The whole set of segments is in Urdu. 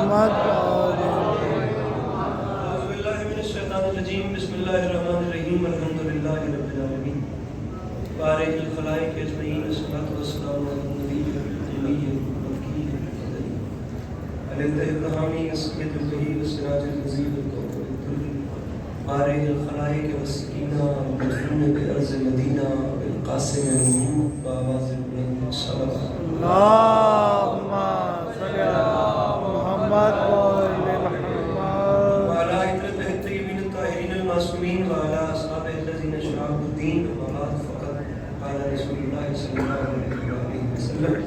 محمد اعوذ باللہ من الشیطان الرجیم بسم اللہ الرحمن الرحیم الحمدللہ رب العالمین بارئ الخلائق اجمعین والصلاۃ والسلام علی النبی الامی المکی علی التحامی السید البہی والسراج النذیر الکوثر الدری بارئ الخلائق والسکینہ المدفون بارض مدینہ بالقاسم محمود بآواز بلند صلوات اللہم صلی علی محمد وعلى عترته الطيبين الطاهرين المعصومين وعلى أصحابه الذين شرعوا الدين وبعد فقد قال رسول الله صلى الله عليه وسلم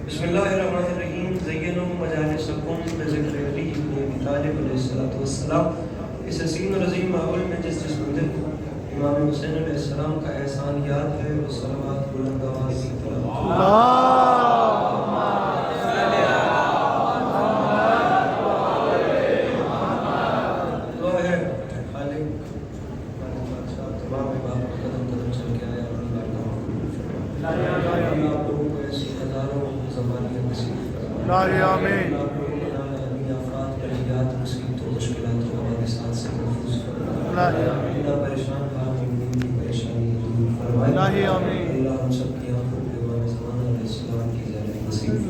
بسم الله الرحمن الرحيم زينوا مجالسكم بذكر علي بن أبي طالب عليه الصلاة والسلام اس حسین اور عظیم ماحول میں جس منظر کو امام حسین علیہ السلام کا احسان یاد ہے وہ صلوات بلند آواز کی طرف آمین الہی آمین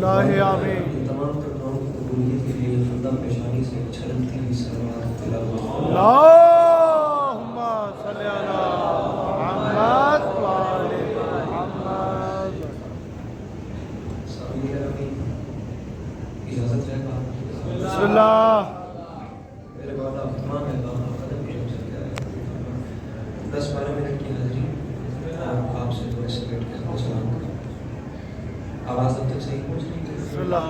الہی آمین تمام دعاؤں کی قبولیت کے لیے خدا پیشانی سے چھلکتی ہوئی صلوات تلاوت اللہم صلی علی محمد وآل محمد اجازت رہے گا بسم اللہ میرے بعد آپ تمام احباب قدم کی چل کے آئے 10-12 منٹ کی حاضری آپ سے تھوڑے سے بیٹھ کے سلام کریں آواز اب تک صحیح پہنچ رہی ہے بسم اللہ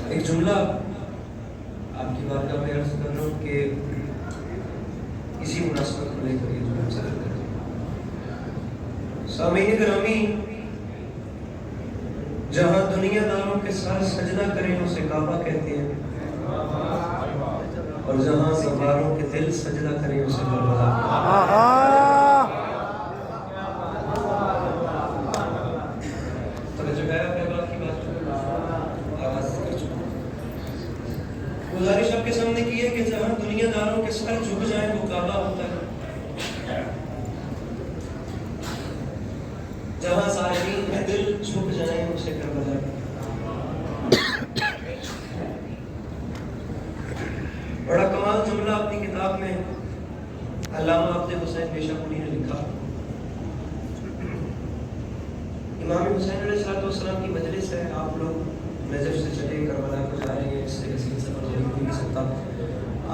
ایک جملہ آپ کی بارگاہ میں عرض کر رہا ہوں کہ اسی مناسبت کو لے کر یہ جملہ سرد کرتے ہیں سامعین گرامی جہاں دنیا داروں کے ساتھ سجدہ کریں اسے کعبہ کہتے ہیں اور جہاں سواروں کے دل سجدہ کریں اسے کربلا توجہ ہے آپ احباب کی بات آواز کر چکا گزارش آپ کے سامنے کی ہے کہ جہاں دنیا داروں کے سر جھک جائیں وہ کعبہ ہوتا ہے جہاں ظالمین کے دل جھک جائیں اسے کربلا بڑا کمال جملہ اپنی کتاب میں علامہ عبد حسین نیشاپوری نے لکھا امام حسین علیہ السلام کی مجلس ہے آپ لوگ نجف سے چلے کربلا کو جا رہے ہیں اس سے حسین سفر نہیں ہو نہیں سکتا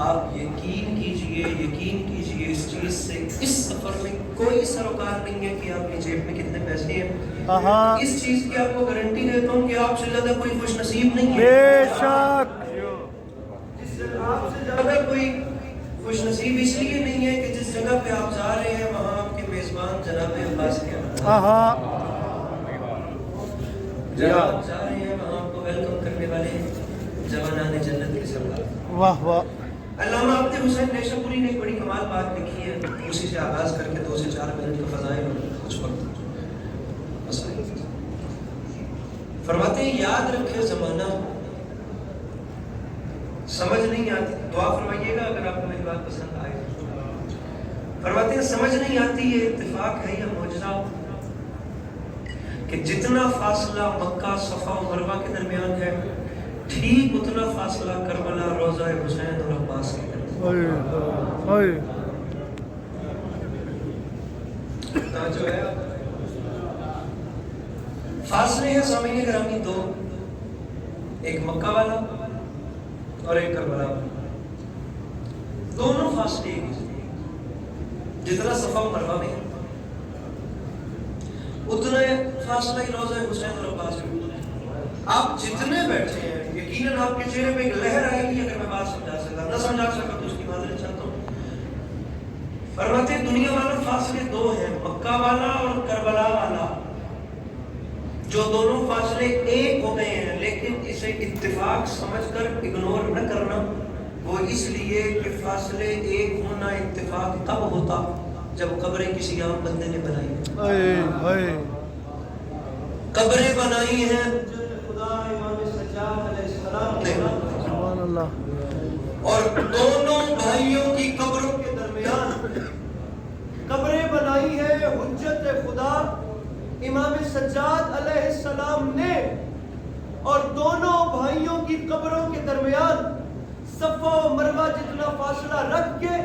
آپ یقین کیجئے اس چیز سے اس سفر میں کوئی سروکار نہیں ہے کہ آپ کی جیب میں کتنے پیسے ہیں اس چیز کی آپ کو گارنٹی دیتا ہوں کہ آپ سے زیادہ کوئی خوش نصیب نہیں ہے بے شک آپ سے زیادہ کوئی خوش نصیب اس لیے نہیں ہے کہ جس جگہ پہ آپ جا رہے ہیں وہاں آپ کے میزبان جناب عباس کے جہاں آپ جا رہے ہیں وہاں آپ کو ویلکم کرنے والے جوانان جنت کے سردار واہ واہ علامہ عبد حسین نیشاپوری نے ایک بڑی کمال بات لکھی ہے اسی سے آغاز کر کے 2 سے 4 منٹ کا فضائل اور کچھ وقت مسائل فرماتے ہیں یاد رکھے زمانہ سمجھ نہیں آتی دعا فرمائیے گا اگر آپ کو میری بات پسند آئے فرماتے ہیں سمجھ نہیں آتی یہ اتفاق ہے یا معجزہ کہ جتنا فاصلہ مکہ صفا و مروہ کے درمیان ہے ٹھیک اتنا فاصلہ کربلا روضہ حسین اور عباس کے درمیان جو ہے فاصلے ہیں سامعین گرامی 2 ایک مکہ والا اور ایک کربلا دونوں فاصلے جتنا صفا و مروہ میں اتنا فاصلہ ہی روضہ حسین اور عباس میں آپ جتنے بیٹھے ہیں یقیناً آپ کے چہرے پہ ایک لہر آئے گی اگر میں بات سمجھا سکتا نہ سمجھا سکتا تو اس کی معذرت چاہتا ہوں فرماتے ہیں دنیا والا فاصلے 2 ہیں مکہ والا اور کربلا والا جو دونوں فاصلے ایک ہو گئے ہیں لیکن اسے اتفاق سمجھ کر اگنور نہ کرنا وہ اس لیے کہ فاصلے ایک ہونا اتفاق تب ہوتا جب قبریں کسی عام بندے نے بنائی قبریں بنائی ہیں خدا امام سجاد اللہ اور دونوں بھائیوں کی قبروں کے درمیان قبریں بنائی ہے حجت خدا امام سجاد علیہ السلام نے، اور دونوں بھائیوں کی قبروں کے درمیان صفا و مروہ جتنا فاصلہ رکھ کے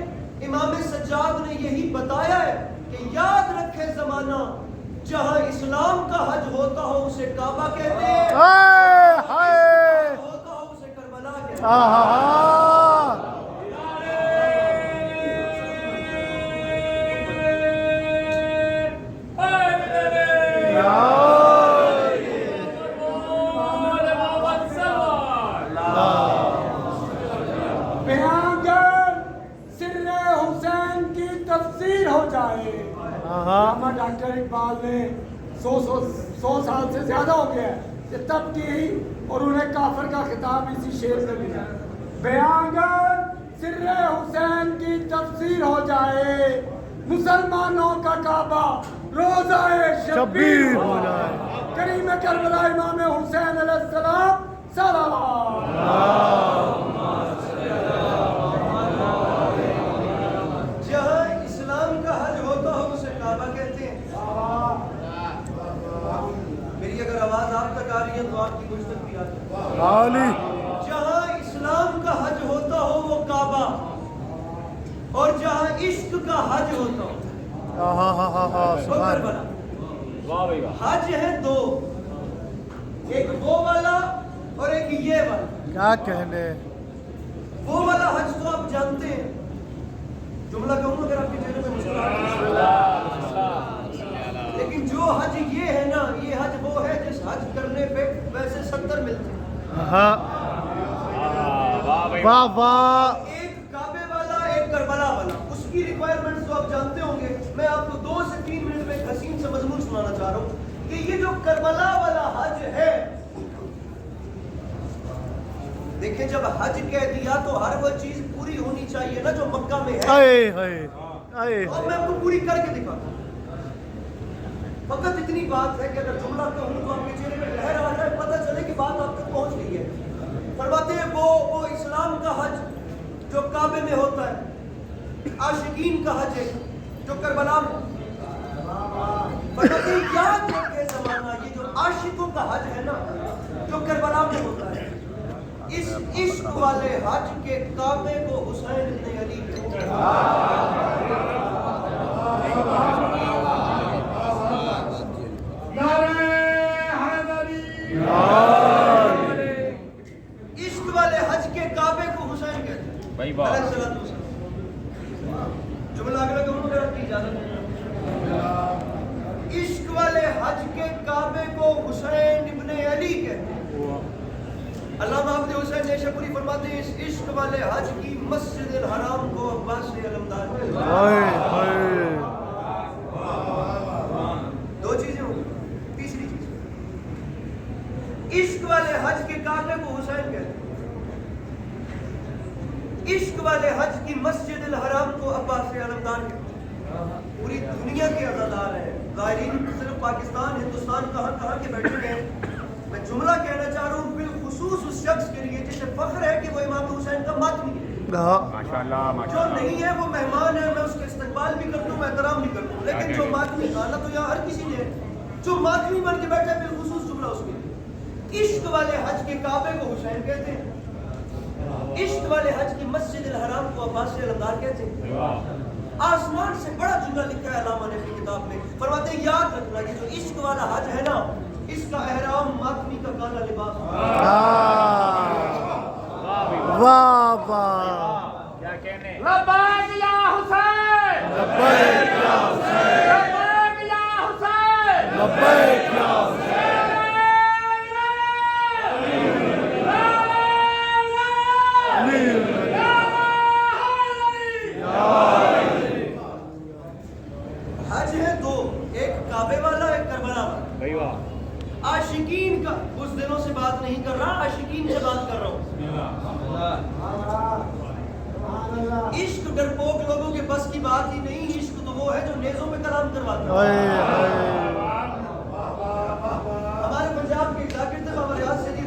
امام سجاد نے یہی بتایا ہے کہ یاد رکھے زمانہ، جہاں اسلام کا حج ہوتا ہو اسے کعبہ کہتے ہیں، ہوتا ہو اسے کربلا کہتے ہیں۔ ڈاکٹر اقبال نے سو سال سے زیادہ ہو گیا ہے کہ تب کی، اور انہیں کافر کا خطاب اسی شعر میں ملا، بیانگر سر حسین کی تفسیر ہو جائے، مسلمانوں کا کعبہ روزہ شبیر ہو جائے، کریم کربلا امام حسین علیہ السلام جہاں اسلام کا حج ہوتا ہو اسے کعبہ کہتے ہیں۔ میری اگر آواز آپ تک آ رہی ہے تو آپ کی مجھ تک بھی آ رہی ہے۔ جہاں اسلام کا حج ہوتا ہو وہ کعبہ، اور جہاں عشق کا حج ہوتا ہو وہ کربلا۔ حج ہے دو، ایک وہ والا اور ایک یہ والا۔ کیا کہنے، وہ والا حج تو آپ جانتے ہیں، جملہ کہوں اگر آپ کی چہرے میں مسکراہٹ، لیکن جو حج یہ ہے نا، یہ حج وہ ہے جس حج کرنے پہ ویسے 70 ملتے ہیں۔ واہ واہ، ایک کعبے والا، ایک کربلا والا، اس کی ریکوائرمنٹس تو آپ جانتے ہوں گے۔ میں آپ کو 2 سے 3 منٹ میں ایک حسین سے مضمون سنانا چاہ رہا ہوں کہ یہ جو کربلا والا حج ہے، دیکھیں جب حج کہہ دیا تو ہر وہ چیز پوری ہونی چاہیے نا جو مکہ میں ہے، اور میں آپ کو پوری کر کے دکھاتا ہوں۔ فقط اتنی بات ہے کہ اگر جملہ کہوں تو آپ کے چہرے پہ لہر آ جائے، پتہ چلے کہ بات آپ تک پہنچ گئی ہے۔ فرماتے ہیں وہ اسلام کا حج جو کعبے میں ہوتا ہے، عاشقین کا حج ہے جو کربلا میں، فرماتے ہیں یاد رکھے زمانہ، یہ جو عاشقوں کا حج ہے نا جو کربلا میں ہوتا ہے، اس عشق والے حج کے کعبے کو حسین بن علی کہتے ہیں۔ عشق والے حج کے کعبے کو حسین کہتے ہیں علیہ السلام۔ جملہ اگلا کہوں اگر آپ کی اجازت ہے، عشق والے حج کے کعبے کو حسین ابن علی کہتے ہیں۔ علامہ عبد حسین نیشاپوری فرماتے ہیں اس عشق والے حج کی مسجد الحرام کو عباس علمدار کہتے ہیں۔ 2 چیزیں ہوں، تیسری چیز، عشق والے حج کے کعبے کو حسین کہتے ہیں، عشق والے حج کی مسجد الحرام کو عباس علمدار کہتے ہیں۔ پوری دنیا کے عزادار ہیں، زائرین صرف پاکستان، ہندوستان کہاں کے بیٹھے ہیں۔ میں جملہ کہنا چاہ رہا ہوں بالخصوص اس شخص کے لیے جسے فخر ہے کہ وہ امام حسین کا ماتمی ہے، جو نہیں ہے وہ مہمان ہے، میں اس کا استقبال بھی کرتا ہوں، میں احترام بھی کرتا ہوں، لیکن جو ماتمی خانہ تو یہاں ہر کسی نے، جو ماتمی بن کے بیٹھا ہے بالخصوص جملہ اس کے لیے۔ عشق والے حج کے کعبے کو حسین کہتے ہیں، عشق والے حج کی مسجد الحرام کو عباس علمدار کہتے ہیں۔ آسمان سے بڑا جملہ لکھا ہے علامہ نے اپنی کتاب میں، فرماتے ہیں یاد رکھنا کہ جو عشق والا حج ہے نا، اس کا احرام ماتمی کا کالا لباس ہے۔ واہ واہ، کیا کہنے، لبیک یا حسین، لبیک یا حسین، لبیک یا حسین، لبیک یا حسین۔ حج ہے 2، ایک کعبے والا، ایک کربلا والا۔ عاشقین کا اس دنوں سے بات نہیں کر رہا، عاشقین سے بات کر رہا ہوں۔ عشق ڈرپوک لوگوں کے بس کی بات ہی نہیں، عشق تو وہ ہے جو نیزوں میں کلام کرواتا ہے۔ ہمارے پنجاب کے ذاکر تھے بابا ریاض سے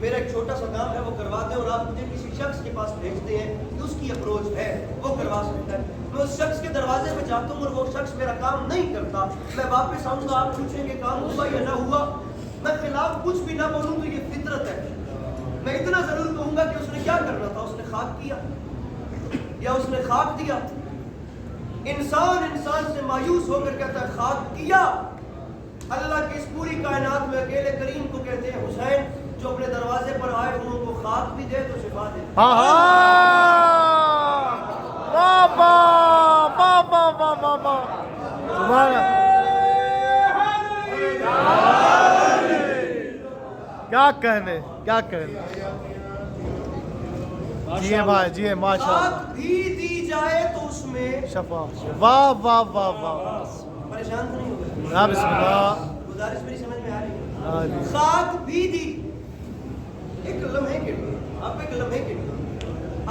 میرا ایک چھوٹا سا کام ہے وہ کروا دیں اور آپ مجھے کسی شخص کے پاس بھیجتے ہیں کہ اس کی اپروچ ہے وہ کروا سکتا ہے. میں اس شخص کے دروازے پہ جاتا ہوں اور وہ شخص میرا کام نہیں کرتا, میں واپس آؤں گا, آپ پوچھیں گے کام ہوا یا نہ ہوا, میں خلاف کچھ بھی نہ بولوں تو یہ فطرت ہے. میں اتنا ضرور کہوں گا کہ اس نے کیا کرنا تھا, اس نے خاک کیا یا اس نے خاک دیا. انسان سے مایوس ہو کر کہتا ہے خاک کیا. اللہ کی اس پوری کائنات میں اکیلے کریم کو کہتے ہیں حسین, جو اپنے دروازے پر آئے ہوں کو خاک بھی دے تو شفا دے. ہاں بابا بابا بابا بابا تمہارا کیا کہنے کیا کہنے. جی بھائی جی ماشاء اللہ. خاک بھی دی جائے تو اس میں شفا. واہ واہ واہ واہ. پریشان تو نہیں ہوگا. یا بسم اللہ. گزارش میری سمجھ میں آ رہی ہے. ہاں جی. خاک بھی دی ایک لمحے کے لیے, آپ ایک لمحے کے لیے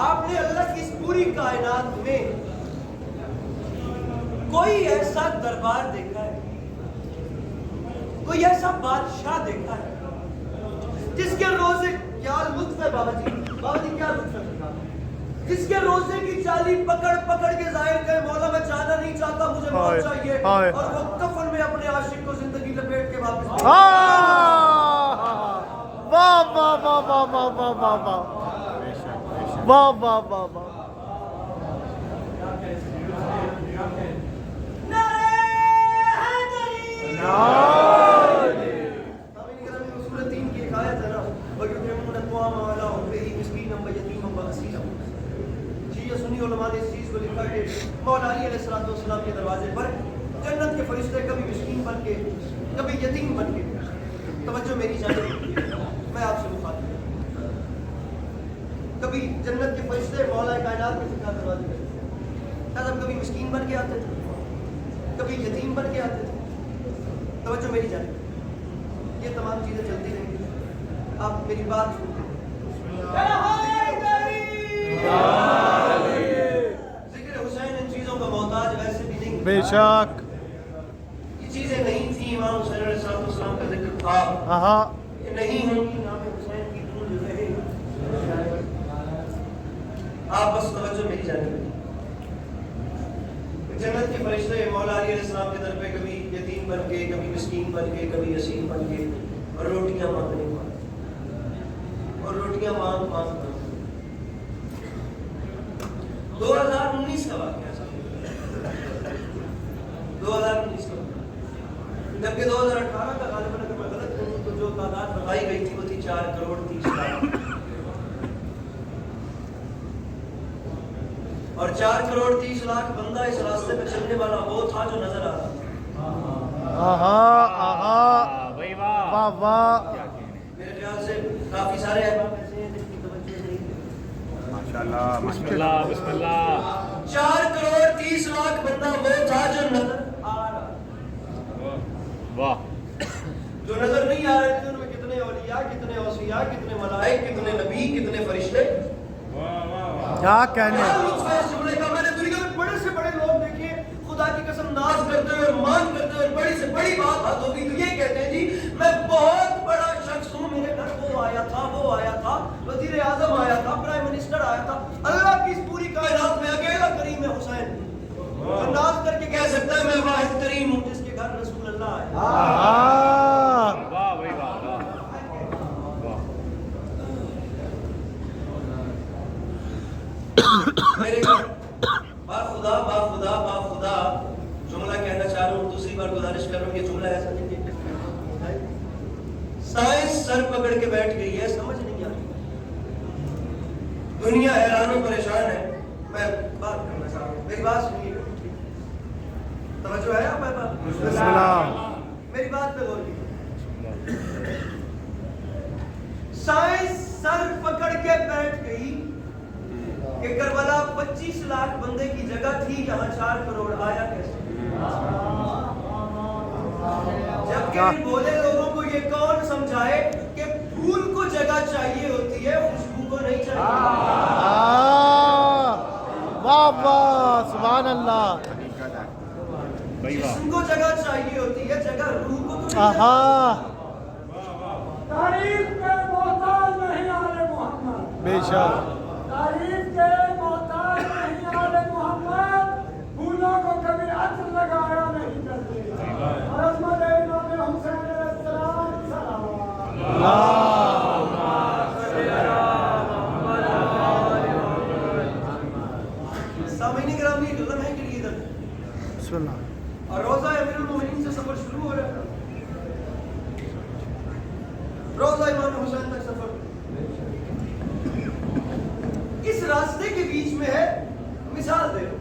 آپ نے اللہ کی اس پوری کائنات میں کوئی ایسا دربار دیکھا ہے, کوئی ایسا بادشاہ دیکھا ہے جس کے روزے کیا لطف ہے بابا جی, بابا جی کیا لطف ہے, جس کے روزے کی چالی پکڑ پکڑ کے ظاہر کہ مولا میں جانا نہیں چاہتا, مجھے موت چاہیے, اور وہ کفن میں اپنے عاشق کو زندگی لپیٹ کے واپس واہ واہ واہ واہ واہ واہ واہ واہ واہ واہ واہ واہ. علماء نے اس چیز کو لکھا کہ مولا علی علیہ السلام کے دروازے پر جنت کے فرشتے کبھی مسکین بن کے کبھی یتیم بن کے, توجہ میری جانب میں آپ سے مخاطب ہوں, کبھی جنت کے فرشتے مولا کائنات کے سکھا دروازے پر کبھی مسکین بن کے آتے تھے, کبھی یتیم بن کے آتے تھے. توجہ میری جانب, یہ تمام چیزیں چلتی رہیں گی, آپ میری بات سنتے ہیں. بے شک یہ چیزیں نہیں تھیں, امام حسین علیہ السلام کا ذکر تھا, ہاں یہ نہیں ہوں گی, نام حسین کی گونج رہے. آپ بس توجہ میری جانب. جنت کے فرشتے مولا علی علیہ السلام کے در پہ کبھی یتیم بن کے, کبھی مسکین بن کے, کبھی اسیر بن کے, اور روٹیاں مانگنے اور روٹیاں مانگ مانگ 2019 کا واقعہ, 2019 کا, جبکہ 2018 کا غالباً اگر میں غلط ہوں تو جو تعداد بتائی گئی تھی وہ تھی 4 کروڑ 30 لاکھ, اور 4 کروڑ 30 لاکھ بندہ اس راستے پہ چلنے والا وہ تھا جو نظر آ رہا تھا. واہ واہ. میرے خیال سے کافی سارے احباب ایسے ہیں جن کی توجہ نہیں ہے. بسم اللہ بسم اللہ. 4 کروڑ 30 لاکھ بندہ وہ تھا جو نظر آ رہا, واہ, جو نظر نہیں آ رہے تھے. ان میں کتنے اولیاء, کتنے اوصیاء, کتنے ملائک, کتنے نبی, کتنے فرشتے. کیا کہنے. میں نے دنیا میں بڑے سے بڑے لوگ دیکھے خدا کی قسم ناز کرتے ہوئے اور مان کرتے ہوئے, بڑی سے بڑی بات ہوگی تو یہ کہتے ہیں جی میں بہت بڑا شخص ہوں, میرے گھر وہ آیا تھا, وزیر اعظم آیا تھا, پرائم منسٹر آیا تھا. اللہ کی اس پوری کائنات میں اکیلا کریم ہے حسین, جو ناز کر کے کہہ سکتا ہے میں واحد کریم ہوں جس کے گھر رسول اللہ آیا. میرے گھر با خدا جملہ کہنا چاہ رہا ہوں, دوسری بار گزارش کر رہا ہوں, یہ جملہ ایسا نہیں کہ سائنس سر پکڑ کے بیٹھ گئی ہے, سمجھ نہیں آ رہی, دنیا حیران و پریشان ہے. میں بات کرنا چاہ رہا ہوں, میری بات سنیے, توجہ ہے آپ بسم اللہ. میری بات پہ غور کیجیے. سائنس سر پکڑ کے بیٹھ گئی کہ کربلا 25 لاکھ بندے کی جگہ تھی, یہاں 4 کروڑ آیا کیسے. جبکہ بولے لوگوں کو یہ کون سمجھائے کہ پھول کو جگہ چاہیے ہوتی ہے, خوشبو کو نہیں چاہیے. واہ واہ سبحان اللہ. جسم کو جگہ چاہیے ہوتی ہے, جگہ روح کو تو نہیں چاہیے. تعریف میں محتاج بے شک تعریف کے محتاج نہیں آل محمد، پھولوں کو کبھی عطر لگایا نہیں کرتے، اور عظمت امام حسین علیہ السلام سامعین گرامی، ایک لمحے کے لیے ادھر بسم اللہ اور روزہ امیر المومنین سے سفر شروع ہو رہا ہے، روزہ امام حسین تک سفر، اس راستے کے بیچ میں ہے، مثال دے رہا ہوں،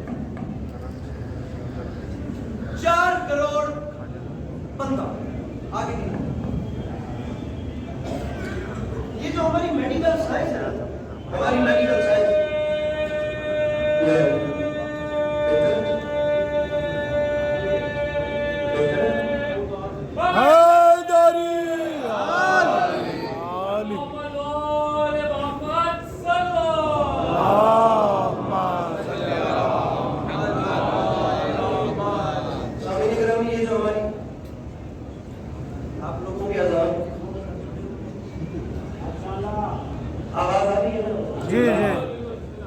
4 کروڑ بندہ آگے نہیں، یہ جو ہماری میڈیکل سائنس ہے، ہماری میڈیکل سائنس حیدری سامعین گرامی، یہ جو ہماری آپ لوگوں کی آواز آ رہی ہے نا؟ جی جی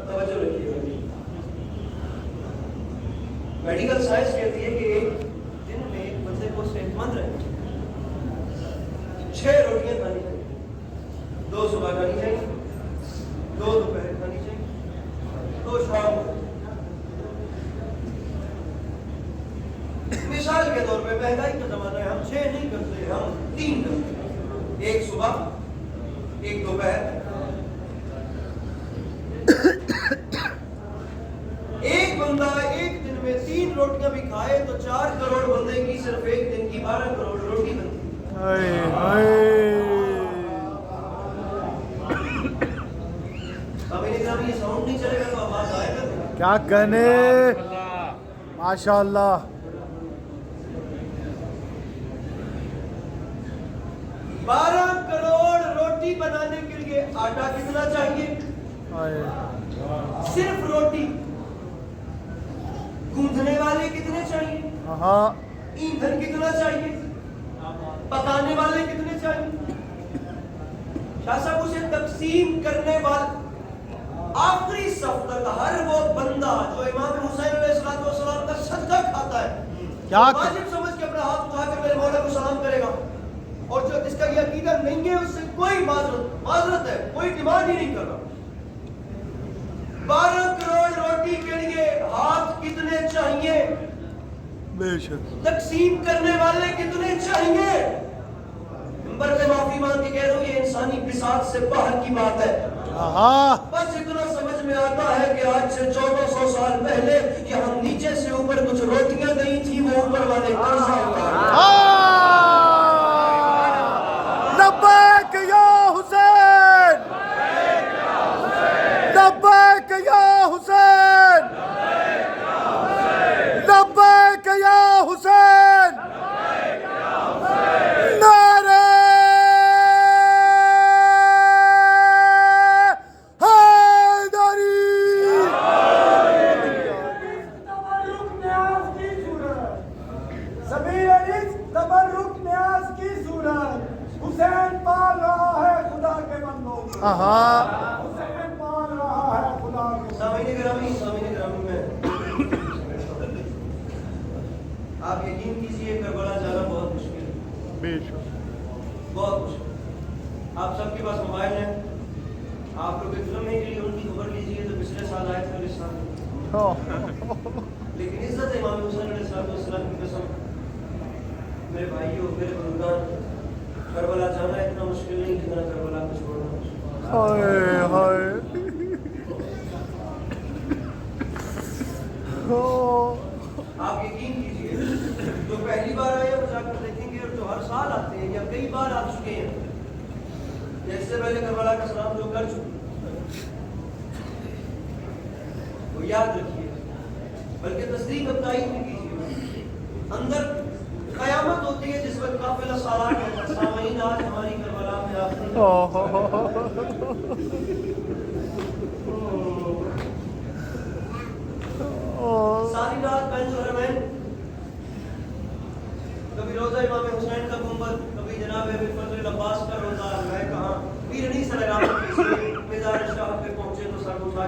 توجہ رکھیے. میڈیکل سائنس کہتی ہے کہ ایک دن میں ایک بندے کو صحت مند رہنا چاہیے، 6 روٹیاں کھانی چاہیے، 2 صبح کھانی چاہیے، 2 دوپہر کھانی چاہیے، 2 شام کو. مثال کے طور پہ مہنگائی کا زمانہ ہے، ہم 6 نہیں کرتے، ہم 3 کرتے ہیں، 1 صبح 1 دوپہر. ایک بندہ ایک دن میں 3 روٹیاں بھی کھائے تو 4 کروڑ بندے کی صرف ایک دن کی 12 کروڑ روٹی بنتی. سامعین گرامی، یہ ساؤنڈ نہیں چلے گا تو آواز آئے گا. کیا کہنے ماشاء اللہ 12 کروڑ روٹی بنانے کے لیے آٹا کتنا چاہیے؟ صرف روٹی. گوندھنے والے کتنے چاہیے؟ ہاں ایندھن کتنا چاہیے؟ پکانے والے کتنے چاہیے؟ شاہ صاحب اسے تقسیم کرنے والے آخری صف تک ہر وہ بندہ جو امام حسین علیہ السلام کا صدقہ کھاتا ہے، کیا واجب سمجھ کے اپنا ہاتھ اٹھا کر میرے مولا کو سلام کرے گا، اور جو جس کا یہ عقیدہ نہیں ہے اس سے کوئی معذرت ہے، کوئی ڈیمانڈ ہی نہیں کر رہا. 12 کروڑ روٹی کے لیے ہاتھ کتنے چاہیے؟ بے شک تقسیم کرنے والے کتنے چاہیے؟ نمبر پہ معافی مانگ کے کہہ رہا ہوں، یہ انسانی بساط سے باہر کی بات ہے. ہاں بس اتنا سمجھ میں آتا ہے کہ آج سے 1400 سال پہلے یہاں نیچے سے اوپر کچھ روٹیاں نہیں تھی، وہ اوپر والے قرضہ اتارے. لبیک یا حسین لبیک یا حسین لبیک یا حسین نعرہ حیدری. تبرک نیاز کی صورت، سبیل رزق تبرک نیاز کی صورت. حسین پال رہا ہے خدا کے بندوں کو، حسین پال رہا ہے خدا کے. سامعین گرامی، میں آپ یقین کیجئے کربلا جانا بہت مشکل ہے، بے شک بہت مشکل. آپ سب کے پاس موبائل ہیں، آپ لوگ ایک لمحے کے لیے ان کی خبر لیجیے تو پچھلے سال آئے تھے اس سال. لیکن عزت امام حسین علیہ السلام کی قسم، میرے بھائیوں، میرے بزرگان، کربلا جانا اتنا مشکل نہیں جتنا کربلا کو چھوڑنا مشکل. ہائے ہائے آپ یقین کیجئے، جو پہلی بار آئے وہ جا کر دیکھیں گے، اور جو ہر سال آتے ہیں یا کئی بار آ چکے ہیں، یا اس سے پہلے کربلا کا سلام جو کر چکے، وہ یاد رکھیے، بلکہ تصدیق اب تائید بھی کیجیے. اندر قیامت ہوتی ہے جس وقت قافلہ سالار کہتا ہے، سامعین آج ہماری کربلا میں آپ نے ساری رات بین الحرمین، کبھی روزہ امام حسین کا گنبد، کبھی جناب ابی فضل عباس کا روزہ، میں کہاں پیرنی سے لگا کر مزار شاہ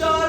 4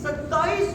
27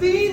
3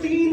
3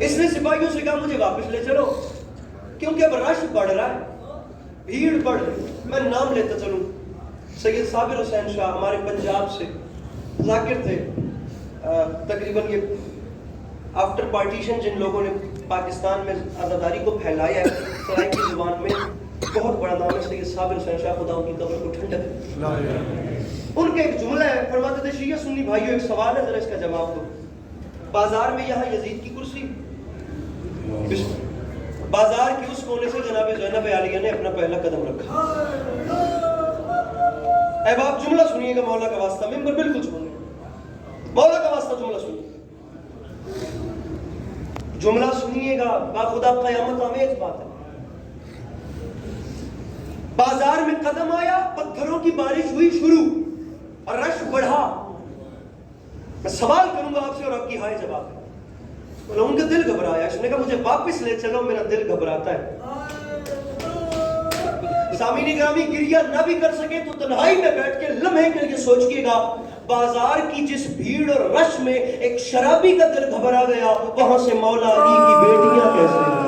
اس نے سپاہیوں سے کہا مجھے واپس لے چلو کیونکہ اب رش بڑھ رہا ہے, بھیڑ بڑھ رہی. میں نام لیتا چلوں, سید صابر حسین شاہ ہمارے پنجاب سے ذاکر تھے, تقریباً یہ آفٹر پارٹیشن جن لوگوں نے پاکستان میں آزاداری کو پھیلایا ہے سرائکی زبان میں بہت بڑا نام ہے سید صابر حسین شاہ, خدا ان کی قبر کو ٹھنڈک. ان کا ایک جملہ ہے, فرماتے تھے شیعہ سنی بھائیوں ایک سوال ہے ذرا اس کا جواب دو. بازار میں یہاں یزید کی کرسی, بازار کے اس کونے سے جناب زینب عالیہ نے اپنا پہلا قدم رکھا. اے باپ جملہ سنیے گا مولا کا واسطہ, ممبر بالکل چھوڑنے, مولا کا واسطہ جملہ سنیے, جملہ سنیے گا, با خدا قیامت آمیز بات ہے. بازار میں قدم آیا, پتھروں کی بارش ہوئی شروع اور رش بڑھا. میں سوال کروں گا آپ سے اور آپ کی ہائے جواب ہے. ان کا دل گھبرایا, اس نے کہا مجھے واپس لے چلو, میرا دل گھبراتا ہے. سامعین گرامی گریہ نہ بھی کر سکے تو تنہائی میں بیٹھ کے لمحے کے لیے سوچئے گا, بازار کی جس بھیڑ اور رش میں ایک شرابی کا دل گھبرا گیا, وہاں سے مولا علی کی بیٹیاں کیسے ہیں.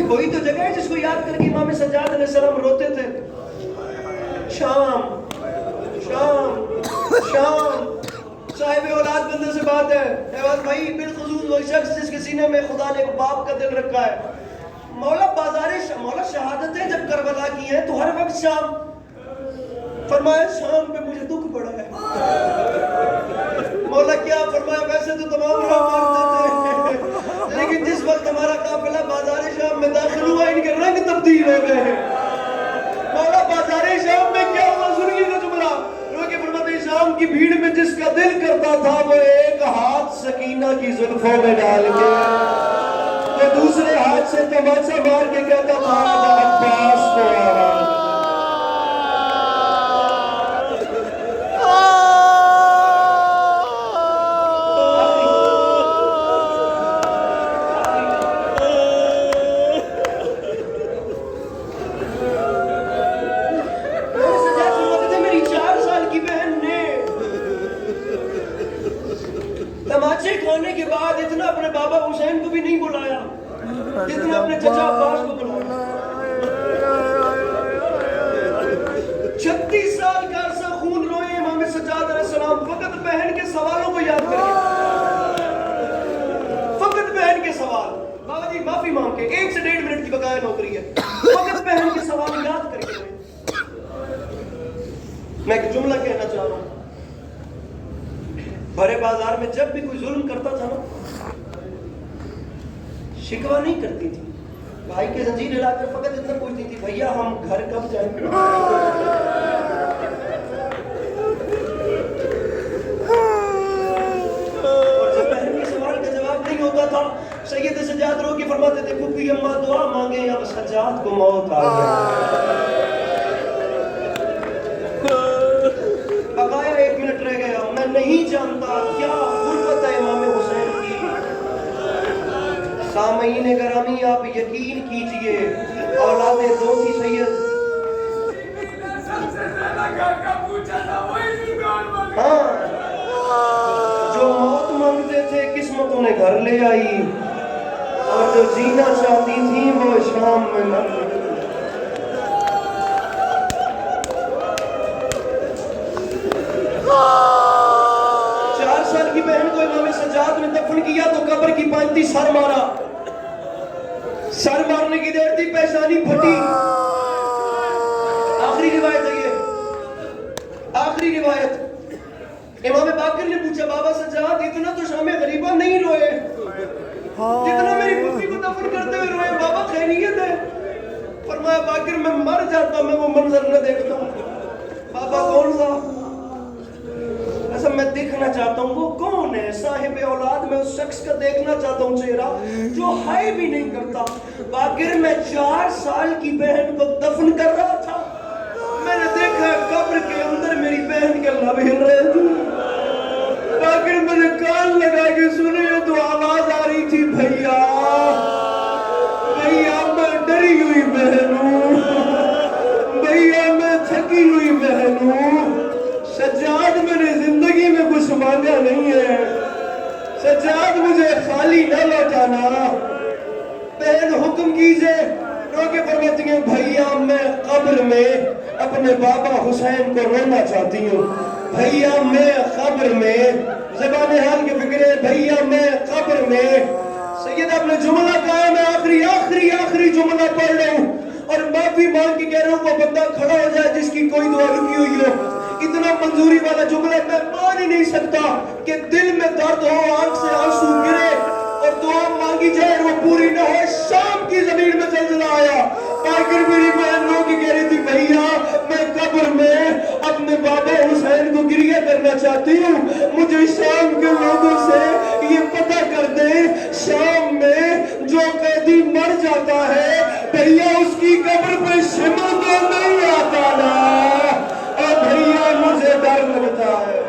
وہی تو جگہ ہے جس کو یاد کر کے امام سجاد علیہ السلام روتے تھے. شام شام شام, صاحب اولاد بندے سے بات ہے. احوال بھائی بالخصوص وہ شخص جس کے سینے میں خدا نے ایک باپ کا دل رکھا ہے. مولا مولا شہادتیں جب کربلا کی ہیں تو ہر وقت شام, فرمایا شام پہ مجھے دکھ پڑا ہے. مولا کیا فرمایا, ویسے تو تمام لوگ مارتے تھے لیکن جس وقت ہمارا قافلہ بازار شام میں داخل ہوا ان کے رنگ تبدیل ہو گئے ہیں. مولا بازار شام میں کیا ہوا, سنیے گا جملہ, روکے فرماتے شام کی بھیڑ میں جس کا دل کرتا تھا وہ ایک ہاتھ سکینہ کی زلفوں میں ڈال کے وہ دوسرے ہاتھ سے تماچا مار کے کہتا تھا عباس کو آواز. کھانے کے بعد اتنا اپنے بابا حسین کو بھی نہیں بلایا جتنا اپنے چچا عباس کو بلایا. 36 سال کا عرصہ خون روئے امام سجاد علیہ السلام, فقط بہن کے سوالوں کو یاد کریں, فقط بہن کے سوال. بابا جی معافی مانگ کے 1 سے 1.5 منٹ کی بقایا نوکری ہے, فقط بہن کے سوال یاد کر کے. میں ایک جملہ کہنا چاہ رہا ہوں, بھرے بازار میں جب بھی کوئی ظلم کرتا تھا نا, شکوہ نہیں کرتی تھی, بھائی کے زنجیر ہلا کر فقط اتنا پوچھتی تھی, بھیا ہم گھر کب جائیں گے. اور جب بہن کے سوال کا جواب نہیں ہوتا تھا, سید سجاد رو کے فرماتے تھے پھپھی اماں دعا مانگے, اب سجاد کو موت آ گئی. بقایا 1 منٹ رہ گیا, میں نہیں جانتا کیا غربت ہے امام حسین کی. سامعین گرامی آپ یقین کیجئے, اولاد دو تھی سید, ہاں جو موت مانگتے تھے قسمت انہیں گھر لے آئی, اور جو جینا چاہتی تھی وہ شام میں نہ. 4 سال کی بہن کو امام سجاد نے دفن کیا تو قبر کی پانتی سر مارا, سر مارنے کی دیر تھی پیشانی پھٹی. آخری روایت ہے یہ, آخری روایت. امام باقر نے پوچھا بابا سجاد اتنا تو شام غریبہ نہیں روئے جتنا میری پھپھی کو دفن کرتے ہوئے روئے, بابا خیریت ہے. فرمایا باقر میں مر جاتا میں وہ منظر نہ دیکھتا ہوں. بابا کون سا؟ ایسا میں دیکھنا چاہتا ہوں وہ کون ہے صاحب اولاد, میں اس شخص کا دیکھنا چاہتا ہوں چہرہ جو ہائے بھی نہیں کرتا. باقر میں 4 سال کی بہن کو دفن کر رہا تھا, میں نے دیکھا قبر کے اندر میری بہن کے لب ہل رہے تھے. آخر میں نے کان لگا کے سنے تو آواز آ رہی تھی بھیا بھیا میں ڈری ہوئی بہن ہوں، بھیا میں تھکی ہوئی بہن ہوں، سجاد میں نے زندگی میں کچھ مانگا نہیں ہے، سجاد مجھے خالی نہ لوٹانا۔ بہن حکم کیجئے، روکے فرماتی ہیں بھیا میں قبر میں اپنے بابا حسین کو رونا چاہتی ہوں، بھیا میں قبر میں، زبان حال کی فکر ہے بھیا میں قبر میں۔ سید آپ نے جملہ کہا، میں آخری جملہ پڑھ رہا ہوں اور معافی مانگ کے کہہ رہا ہوں وہ بندہ کھڑا ہو جائے جس کی کوئی دعا رکی ہوئی ہو۔ اتنا منظوری والا جملہ میں مان ہی نہیں سکتا کہ دل میں درد ہو، آنکھ سے آنسو گرے اور دعا مانگی جائے اور وہ پوری نہ ہو۔ شام کی زمین میں زلزلہ آیا، آخر میری بہن رو کے کہہ رہی تھی بھیا میں قبر میں اپنے بابا حسین کو گریہ کرنا چاہتی ہوں، مجھے شام کے لوگوں سے یہ پتہ کر دیں شام میں جو قیدی مر جاتا ہے بھیا اس کی قبر پہ شمع تو نہیں آتا نا، اور بھیا مجھے ڈر لگتا ہے۔